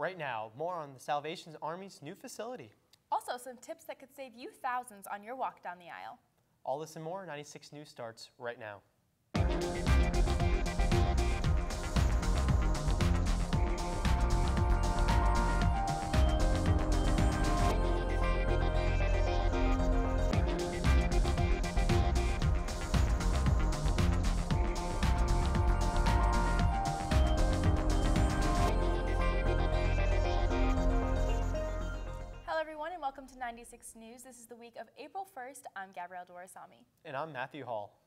Right now, more on the Salvation Army's new facility. Also, some tips that could save you thousands on your walk down the aisle. All this and more, 96 News starts right now. Welcome to 96 News. This is the week of April 1st. I'm Gabrielle Dorisami. And I'm Matthew Hall.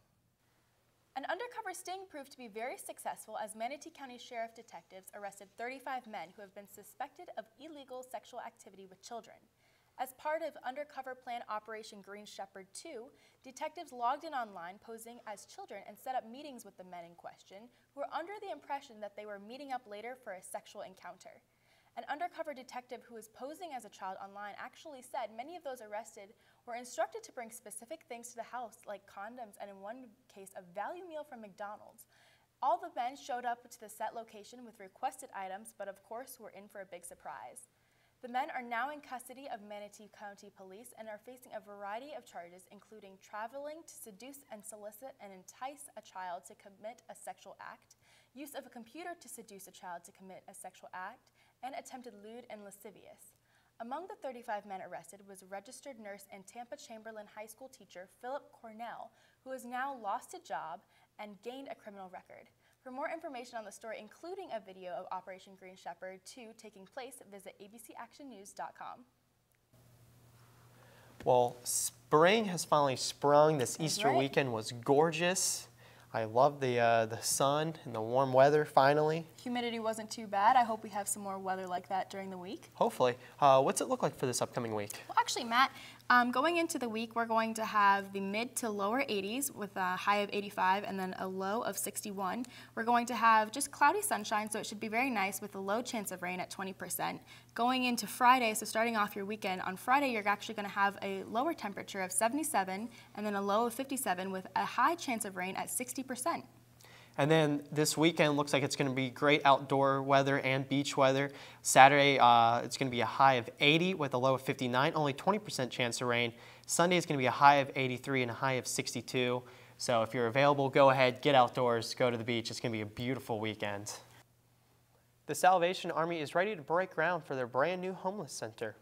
An undercover sting proved to be very successful as Manatee County Sheriff detectives arrested 35 men who have been suspected of illegal sexual activity with children. As part of Undercover Plan Operation Green Shepherd 2, detectives logged in online posing as children and set up meetings with the men in question who were under the impression that they were meeting up later for a sexual encounter. An undercover detective who was posing as a child online actually said many of those arrested were instructed to bring specific things to the house, like condoms and in one case, a value meal from McDonald's. All the men showed up to the set location with requested items, but of course were in for a big surprise. The men are now in custody of Manatee County Police and are facing a variety of charges, including traveling to seduce and solicit and entice a child to commit a sexual act, use of a computer to seduce a child to commit a sexual act, and attempted lewd and lascivious. Among the 35 men arrested was registered nurse and Tampa Chamberlain High School teacher Philip Cornell, who has now lost a job and gained a criminal record. For more information on the story, including a video of Operation Green Shepherd 2 taking place, visit abcactionnews.com. Well, spring has finally sprung. This Easter weekend was gorgeous. I love the sun and the warm weather, finally. Humidity wasn't too bad. I hope we have some more weather like that during the week. Hopefully. What's it look like for this upcoming week? Well, actually, Matt, going into the week, we're going to have the mid to lower 80s with a high of 85 and then a low of 61. We're going to have just cloudy sunshine, so it should be very nice with a low chance of rain at 20%. Going into Friday, so starting off your weekend, on Friday you're actually going to have a lower temperature of 77 and then a low of 57 with a high chance of rain at 60%. And then this weekend looks like it's going to be great outdoor weather and beach weather. Saturday, it's going to be a high of 80 with a low of 59, only 20% chance of rain. Sunday is going to be a high of 83 and a high of 62. So if you're available, go ahead, get outdoors, go to the beach. It's going to be a beautiful weekend. The Salvation Army is ready to break ground for their brand new homeless center.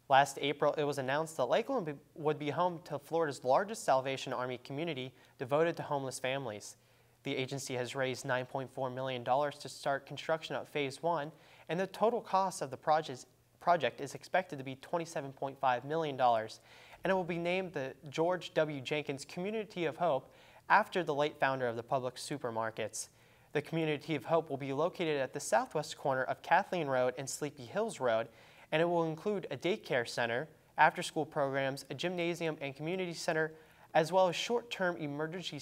Last April, it was announced that Lakeland would be home to Florida's largest Salvation Army community devoted to homeless families. The agency has raised $9.4 million to start construction of Phase 1, and the total cost of the project is expected to be $27.5 million, and it will be named the George W. Jenkins Community of Hope after the late founder of the Publix supermarkets. The Community of Hope will be located at the southwest corner of Kathleen Road and Sleepy Hills Road, and it will include a daycare center, after-school programs, a gymnasium and community center, as well as short-term emergency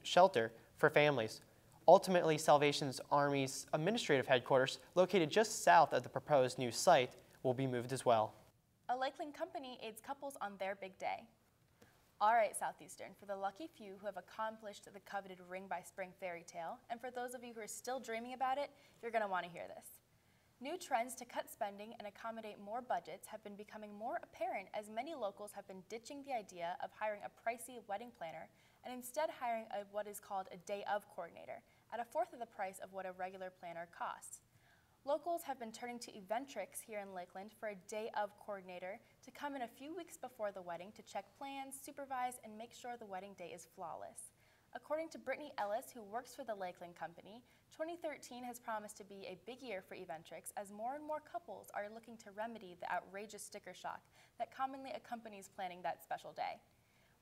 shelter for families. Ultimately, Salvation Army's administrative headquarters, located just south of the proposed new site, will be moved as well. A Lakeland company aids couples on their big day. All right, Southeastern, for the lucky few who have accomplished the coveted Ring by Spring fairy tale, and for those of you who are still dreaming about it, you're going to want to hear this. New trends to cut spending and accommodate more budgets have been becoming more apparent as many locals have been ditching the idea of hiring a pricey wedding planner and instead hiring what is called a day-of coordinator at a fourth of the price of what a regular planner costs. Locals have been turning to Eventrix here in Lakeland for a day-of coordinator to come in a few weeks before the wedding to check plans, supervise, and make sure the wedding day is flawless. According to Brittany Ellis, who works for the Lakeland company, 2013 has promised to be a big year for Eventrix as more and more couples are looking to remedy the outrageous sticker shock that commonly accompanies planning that special day.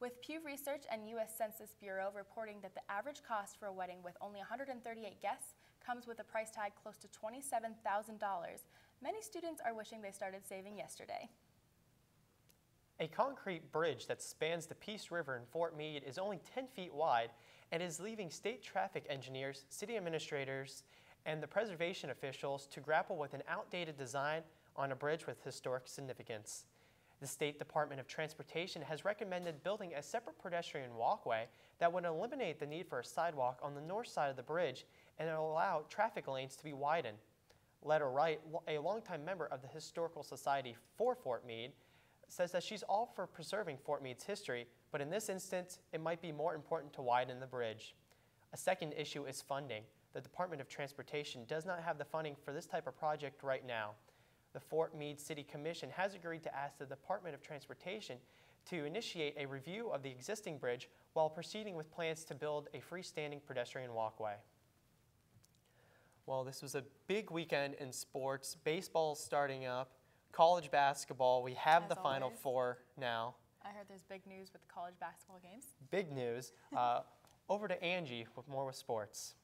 With Pew Research and U.S. Census Bureau reporting that the average cost for a wedding with only 138 guests comes with a price tag close to $27,000, many students are wishing they started saving yesterday. A concrete bridge that spans the Peace River in Fort Meade is only 10 feet wide and is leaving state traffic engineers, city administrators, and the preservation officials to grapple with an outdated design on a bridge with historic significance. The State Department of Transportation has recommended building a separate pedestrian walkway that would eliminate the need for a sidewalk on the north side of the bridge and allow traffic lanes to be widened. Letter Wright, a longtime member of the Historical Society for Fort Meade, says that she's all for preserving Fort Meade's history, but in this instance, it might be more important to widen the bridge. A second issue is funding. The Department of Transportation does not have the funding for this type of project right now. The Fort Meade City Commission has agreed to ask the Department of Transportation to initiate a review of the existing bridge while proceeding with plans to build a freestanding pedestrian walkway. Well, this was a big weekend in sports. Baseball starting up, college basketball. We have the Final Four now. I heard there's big news with the college basketball games. Big news. Over to Angie with more with sports.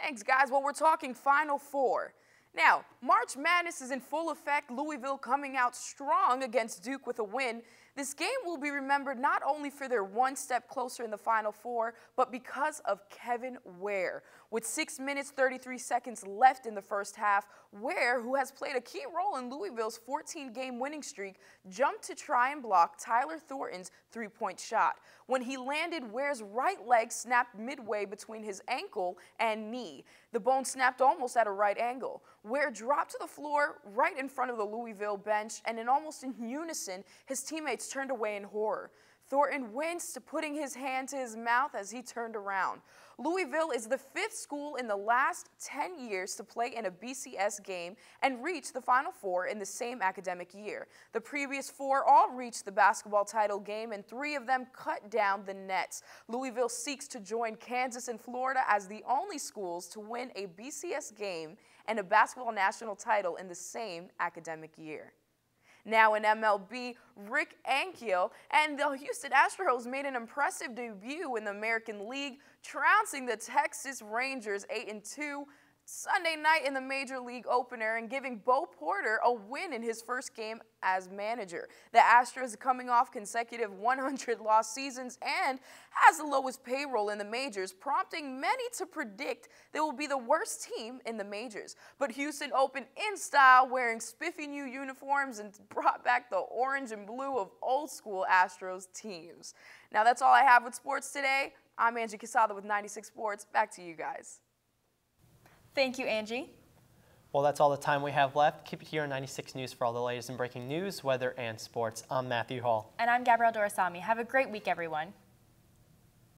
Thanks, guys. Well, we're talking Final Four. Now, March Madness is in full effect. Louisville coming out strong against Duke with a win. This game will be remembered not only for their one step closer in the Final Four, but because of Kevin Ware. With 6 minutes, 33 seconds left in the first half, Ware, who has played a key role in Louisville's 14-game winning streak, jumped to try and block Tyler Thornton's three-point shot. When he landed, Ware's right leg snapped midway between his ankle and knee. The bone snapped almost at a right angle. Ware dropped to the floor right in front of the Louisville bench, and almost in unison, his teammates turned away in horror. Thornton winced, putting his hand to his mouth as he turned around. Louisville is the 5th school in the last 10 years to play in a BCS game and reach the Final Four in the same academic year. The previous 4 all reached the basketball title game, and 3 of them cut down the nets. Louisville seeks to join Kansas and Florida as the only schools to win a BCS game and a basketball national title in the same academic year. Now in MLB, Rick Ankiel and the Houston Astros made an impressive debut in the American League, trouncing the Texas Rangers 8-2 Sunday night in the Major League opener and giving Bo Porter a win in his first game as manager. The Astros are coming off consecutive 100-loss seasons and has the lowest payroll in the majors, prompting many to predict they will be the worst team in the majors. But Houston opened in style, wearing spiffy new uniforms, and brought back the orange and blue of old-school Astros teams. Now that's all I have with sports today. I'm Angie Quesada with 96 Sports. Back to you guys. Thank you, Angie. Well, that's all the time we have left. Keep it here on 96 News for all the latest in breaking news, weather, and sports. I'm Matthew Hall. And I'm Gabrielle Dorasami. Have a great week, everyone.